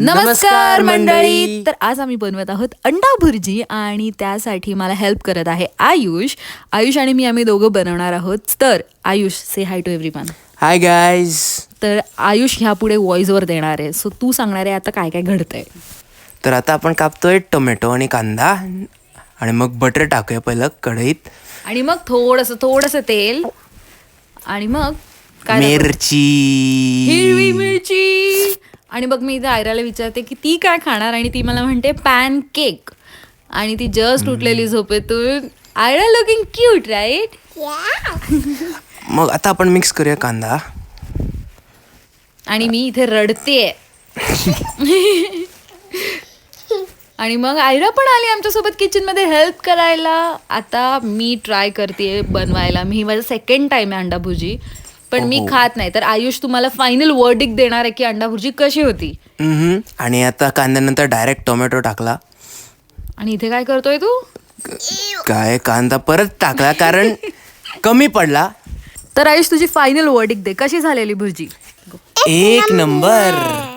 नमस्कार मंडळी. तर आज आम्ही बनवत आहोत अंडा भुर्जी आणि त्यासाठी मला हेल्प करत आहे आयुष. आयुष आणि मी आम्ही दोघं बनवणार आहोत. तर आयुष, से हाय टू एव्हरीवन. Hi guys. तर आयुष ह्यापुढे व्हॉइसवर देणार आहे, सो तू सांगणार आहे आता काय काय घडतंय. तर आता आपण कापतोय टोमॅटो आणि कांदा आणि मग बटर टाकूया पहिलं कढईत. आणि मग थोडंसं तेल आणि मग काय टाकू? मिरची. हिरवी मिरची. आणि बघ मी इथे आयराला विचारते की ती काय खाणार आणि ती मला म्हणते पॅन केक. आणि ती जस्ट उठलेली झोपेतून. आयरा लुकिंग क्यूट राईट. मग आता आपण मिक्स करूया कांदा. आणि मी इथे रडतेय. आणि मग आयरा पण आली आमच्यासोबत किचन मध्ये हेल्प करायला. आता मी ट्राय करते बनवायला. मी माझा सेकंड टाइम आहे अंडा भुर्जी, पण मी खात नाही. तर आयुष तुम्हाला फायनल वर्डिक्ट देणार आहे की अंडा भुर्जी कशी होती. आणि आता कांद्यानंतर डायरेक्ट टोमॅटो टाकला. आणि इथे काय करतोय तू? काय कांदा परत टाकला कारण कमी पडला. तर आयुष तुझी फायनल वर्डिक्ट दे, कशी झालेली भुर्जी. एक नंबर.